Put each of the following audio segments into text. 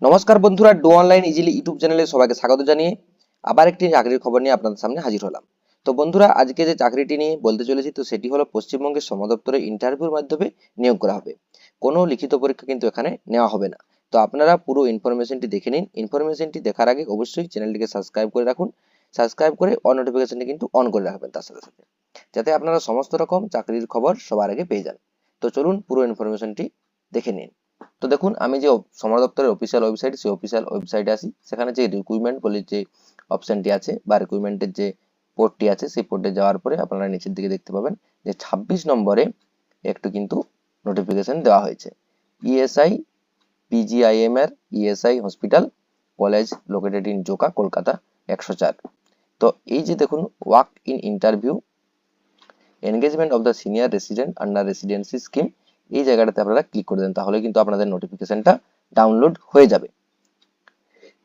নমস্কার বন্ধুরা, do online easily YouTube চ্যানেলে সবাইকে স্বাগত জানিয়ে আবার একটি চাকরির খবর নিয়ে আপনাদের সামনে হাজির হলাম। তো বন্ধুরা, আজকে যে চাকরিটি নিয়ে বলতে চলেছি তো সেটি হলো পশ্চিমবঙ্গের শ্রম দপ্তরে ইন্টারভিউর মাধ্যমে নিয়োগ করা হবে। কোনো লিখিত পরীক্ষা কিন্তু এখানে নেওয়া হবে না। তো আপনারা পুরো ইনফরমেশনটি দেখে নিন। ইনফরমেশনটি দেখার আগে অবশ্যই চ্যানেলটিকে সাবস্ক্রাইব করে রাখুন। সাবস্ক্রাইব করে অল নোটিফিকেশনটি কিন্তু অন করে রাখবেন তার সাথে সাথে, যাতে আপনারা সমস্ত রকম চাকরির খবর সবার আগে পেয়ে যান। তো চলুন পুরো ইনফরমেশনটি দেখে নিন। তো দেখুন, আমি যে শ্রম দপ্তরের অফিসিয়াল ওয়েবসাইট, সেই অফিসিয়াল ওয়েবসাইটে আসি। সেখানে যে রিক্রুটমেন্ট বলে যে অপশনটি আছে বা রিক্রুটমেন্টের যে পোর্টটি আছে, সেই পোর্টে যাওয়ার পরে আপনারা নিচের দিকে দেখতে পাবেন যে 26 নম্বরে একটু কিন্তু নোটিফিকেশন দেওয়া হয়েছে। ESI PGIMR ESI hospital college located in Joka, Kolkata 104। তো এই যে দেখুন, walk in interview engagement of the senior resident under residency scheme, এই জায়গাটাতে আপনারা ক্লিক করে দেন, তাহলে কিন্তু আপনাদের নোটিফিকেশনটা ডাউনলোড হয়ে যাবে।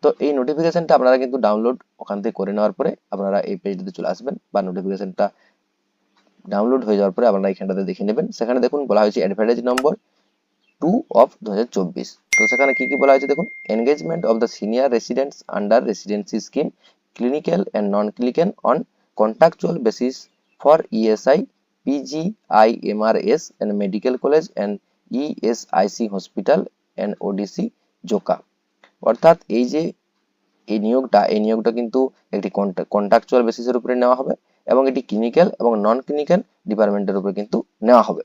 তো এই নোটিফিকেশনটা আপনারা কিন্তু ডাউনলোড ওখান থেকে করে নেওয়ার পরে আপনারা এই পেজটিতে চলে আসবেন, বা নোটিফিকেশনটা ডাউনলোড হয়ে যাওয়ার পরে আপনারা এখানটাতে দেখে নেবেন। সেখানে দেখুন বলা হয়েছে অ্যাডভার্টাইজ নম্বর 2 অফ 2024। তো সেখানে কি কি বলা হয়েছে দেখুন, engagement of the senior residents under residency scheme, clinical and non clinical on contractual basis for ESI PGIMRs and medical college and ESIC hospital and ODC Joka. অর্থাৎ এই নিয়োগটা কিন্তু একটি কন্ট্রাকচুয়াল বেসিসের উপরে নেওয়া হবে, এবং এটি ক্লিনিক্যাল এবং নন ক্লিনিক্যাল ডিপার্টমেন্টের উপরে কিন্তু নেওয়া হবে।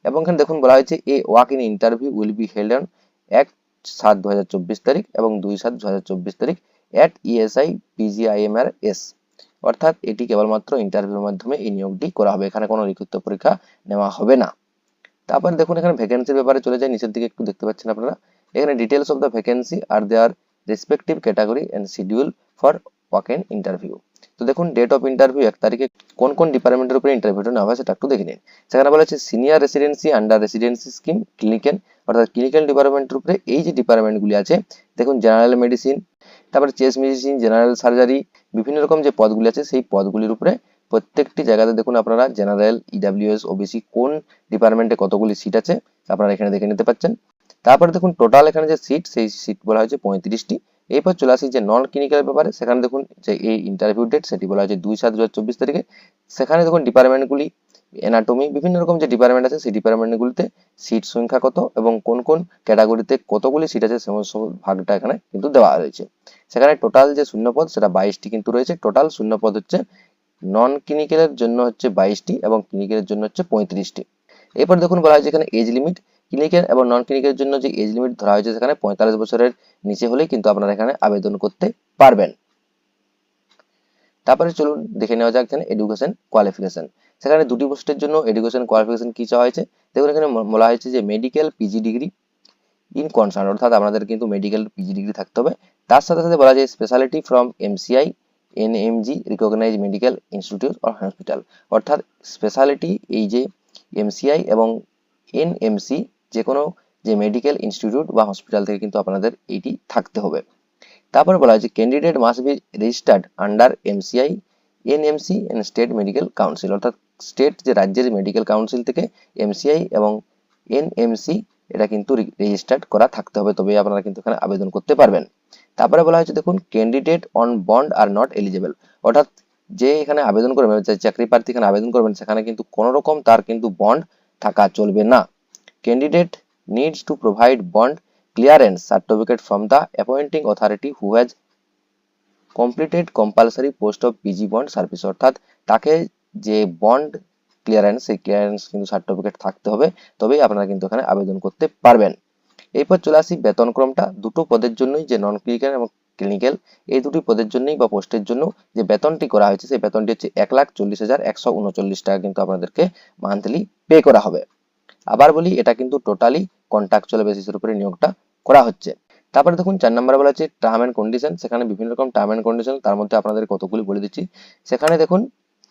এবং এখানে দেখুন বলা হয়েছে a walk in interview will be held on 1/7/2024 তারিখ এবং 2/7/2024 তারিখ অ্যাট ইএসআই পিজিআইএমআরএস। অর্থাৎ এটি কেবলমাত্র ইন্টারভিউর মাধ্যমে এই নিয়োগটি করা হবে, এখানে কোনো লিখিত পরীক্ষা নেওয়া হবে না। তারপরে দেখুন, এখানে ভ্যাকেন্সির ব্যাপারে চলে যায়, নিচের দিকে একটু দেখতে পাচ্ছেন আপনারা। এখানে ডিটেলস অফ দ্য ভ্যাকেন্সি আর their respective category and schedule for walk in interview. তো দেখুন, ডেট অফ ইন্টারভিউ 1 তারিখে কোন কোন ডিপার্টমেন্টের উপরে ইন্টারভিউটা নেওয়া হয় সেটা একটু দেখে নিন। সেখানে বলা হচ্ছে senior residency under residency scheme clinical, অর্থাৎ ক্লিনিক্যাল ডিপার্টমেন্টের উপরে এই যে ডিপার্টমেন্টগুলি আছে, দেখুন জেনারেল মেডিসিন, তারপরে চেস্ট মেডিসিন, জেনারেল সার্জারি, বিভিন্ন রকম যে পদগুলি আছে সেই পদগুলির উপরে প্রত্যেকটি জায়গাতে দেখুন আপনারা জেনারেল, ইডাব্লিউএস, ওবিসি কোন ডিপার্টমেন্টে কতগুলি সিট আছে আপনারা এখানে দেখে নিতে পাচ্ছেন। তারপরে দেখুন টোটাল এখানে যে সিট, সেই সিট বলা হয়েছে 35টি। এরপর চলে আসি যে নন ক্লিনিক্যাল ব্যাপারে। সেখানে দেখুন যে এই ইন্টারভিউ ডেট সেটি বলা হয়েছে 2/7/2024 তারিখে। সেখানে দেখুন ডিপার্টমেন্টগুলি, এনাটমি, বিভিন্ন রকম যে ডিপার্টমেন্ট আছে সেই ডিপার্টমেন্টগুলিতে সিট সংখ্যা কত এবং কোন কোন ক্যাটাগরিতে কতগুলি সিট আছে সমস্ত ভাগটা এখানে কিন্তু দেওয়া রয়েছে। সেখানে টোটাল যে শূন্যপদ সেটা 22টি কিন্তু রয়েছে। টোটাল শূন্যপদ হচ্ছে নন ক্লিনিক্যালের জন্য হচ্ছে 22টি এবং ক্লিনিক্যালের জন্য হচ্ছে 35টি। এরপর দেখুন বলা হয়েছে এখানে এজ লিমিট, ক্লিনিক্যাল এবং নন ক্লিনিক্যালের জন্য যে এজ লিমিট ধরা হয়েছে সেখানে 45 বছরের নিচে হলেই কিন্তু আপনারা এখানে আবেদন করতে পারবেন। তারপরে চলুন দেখে নেওয়া যাক এখানে এডুকেশন কোয়ালিফিকেশন। সেখানে দুটি পোস্টের জন্য এডুকেশন কোয়ালিফিকেশন কি চাওয়া হয়েছে দেখুন, এখানে বলা হয়েছে যে medical PG degree in concern, অর্থাৎ আপনাদের কিন্তু মেডিকেল পিজি ডিগ্রি থাকতে হবে। তার সাথে সাথে বলা যায় speciality from MCI NMC recognised medical institute or hospital, অর্থাৎ স্পেশালিটি এই যে এমসিআই এবং এনএমসি যে কোনো যে মেডিকেল ইনস্টিটিউট বা হসপিটাল থেকে কিন্তু আপনাদের এইটি থাকতে হবে। তারপরে বলা হয়েছে candidate must be registered under MCI NMC and state medical council, অর্থাৎ স্টেট যে রাজ্যের মেডিকেল কাউন্সিল থেকে এমসিআই এবং এনএমসি এটা কিন্তু রেজিস্টার্ড করা থাকতে হবে, তবেই আপনারা কিন্তু এখানে আবেদন করতে পারবেন। তারপরে বলা হয়েছে দেখুন candidate on bond are not eligible, অর্থাৎ যে এখানে আবেদন করবেন, চাকরি প্রার্থী এখানে আবেদন করবেন, সেখানে কিন্তু কোনো রকম তার কিন্তু বন্ড থাকা চলবে না। Candidate needs to provide bond clearance certificate from the appointing authority who has completed compulsory post of PG bond service, অর্থাৎ তাকে যে বন্ড ক্লিয়ারেন্স, সেই ক্লিয়ারেন্স কিন্তু সার্টিফিকেট থাকতে হবে, তবেই আপনারা কিন্তু এখানে আবেদন করতে পারবেন। এরপর চলে আসি বেতনক্রমটা। দুটো পদের জন্যই, যে নন ক্লিনিক্যাল এবং ক্লিনিক্যাল, এই দুটি পদের জন্যই বা পোস্টের জন্য যে বেতনটি করা হয়েছে সেই বেতনটি হচ্ছে 1,40,139 টাকা কিন্তু আপনাদেরকে মান্থলি পে করা হবে। আবার বলি, এটা কিন্তু টোটালি কন্ট্রাকচুয়াল বেসিসের উপরে নিয়োগটা করা হচ্ছে। তারপরে দেখুন 4 নম্বরে বলা হচ্ছে টার্ম এন্ড কন্ডিশন। সেখানে বিভিন্ন রকম টার্ম এন্ড কন্ডিশন, তার মধ্যে আপনাদের কতগুলি বলে দিচ্ছি। সেখানে দেখুন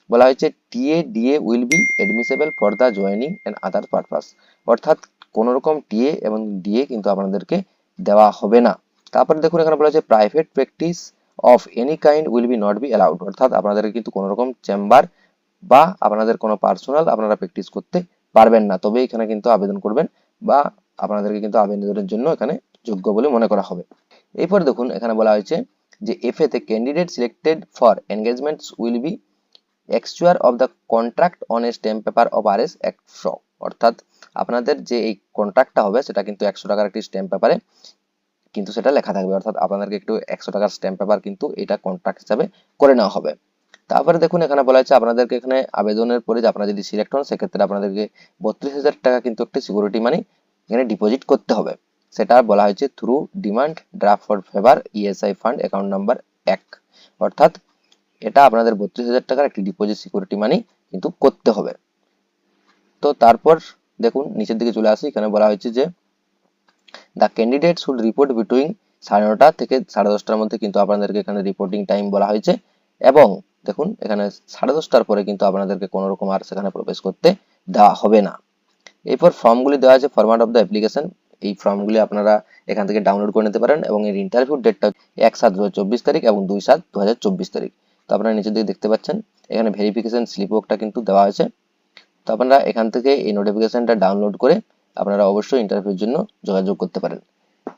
বলা হয়েছে TA DA will be admissible for the joining and other purpose, অর্থাৎ কোন রকম টিএ এবং ডিএ কিন্তু আপনাদেরকে দেওয়া হবে না। তারপরে দেখুন এখানে বলা হচ্ছে private practice of any kind will be not be allowed, অর্থাৎ আপনাদের কিন্তু কোনো রকম চেম্বার বা আপনাদের কোনো পার্সোনাল আপনারা প্র্যাকটিস করতে পারবেন না, তবে এখানে কিন্তু আবেদন করবেন বা আপনাদেরকে কিন্তু আবেদনের জন্য এখানে যোগ্য বলে মনে করা হবে। এরপর দেখুন এখানে বলা হয়েছে যে এফ এতে candidate selected for engagements will be executor of the contract on a stamp paper of R S 100, অর্থাৎ আপনাদের যে এই কন্ট্রাক্টটা হবে সেটা কিন্তু 100 টাকার একটি স্ট্যাম্প পেপারে কিন্তু সেটা লেখা থাকবে, অর্থাৎ আপনাদেরকে একটু 100 টাকার স্ট্যাম্প পেপার কিন্তু এটা কন্ট্রাক্ট হিসাবে করে নেওয়া হবে। তারপরে দেখুন এখানে বলা হয়েছে আপনাদেরকে এখানে আবেদনের পরে যে আপনারা যদি সিলেক্ট হন সেক্ষেত্রে আপনাদেরকে 32,000 টাকা কিন্তু একটি সিকিউরিটি মানি এখানে ডিপোজিট করতে হবে। সেটা বলা হয়েছে through demand draft for favour ESI fund account number 1, অর্থাৎ এটা আপনাদের 32,000 টাকার একটি ডিপোজিট সিকিউরিটি মানি কিন্তু করতে হবে। তো তারপর দেখুন নিচের দিকে চলে আসি, এখানে বলা হয়েছে যে the candidate should report between 9:30 থেকে 10:30টার মধ্যে কিন্তু আপনাদেরকে এখানে রিপোর্টিং টাইম বলা হয়েছে, এবং দেখুন এখানে 10:30টার পরে কিন্তু আপনাদেরকে কোনো রকম আর সেখানে প্রবেশ করতে দেওয়া হবে না। এরপর ফর্মগুলি দেওয়া আছে, ফরম্যাট অফ দ্য অ্যাপ্লিকেশন, এই ফর্মগুলি আপনারা এখান থেকে ডাউনলোড করে নিতে পারেন, এবং এর ইন্টারভিউ ডেটটা 1/7/2024 তারিখ এবং 2/7/2024 তারিখ। তো আপনারা নিচের দিকে দেখতে পাচ্ছেন এখানে ভেরিফিকেশন স্লিপওয়ার্কটা কিন্তু দেওয়া আছে। তো আপনারা এখান থেকে এই নোটিফিকেশনটা ডাউনলোড করে আপনারা অবশ্যই ইন্টারভিউর জন্য যোগাযোগ করতে পারেন।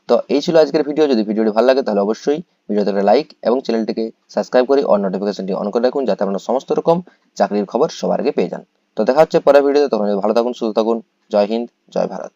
তো এই ছিল আজকের ভিডিও। যদি ভিডিওটি ভালো লাগে তাহলে অবশ্যই ভিডিওতে একটা লাইক এবং চ্যানেলটিকে সাবস্ক্রাইব করে অন নোটিফিকেশনটি অন করে রাখুন, যাতে আপনারা সমস্ত রকম চাকরির খবর সবার আগে পেয়ে যান। তো দেখা হচ্ছে পরের ভিডিওতে, তখন ভালো থাকুন, সুস্থ থাকুন। জয় হিন্দ, জয় ভারত।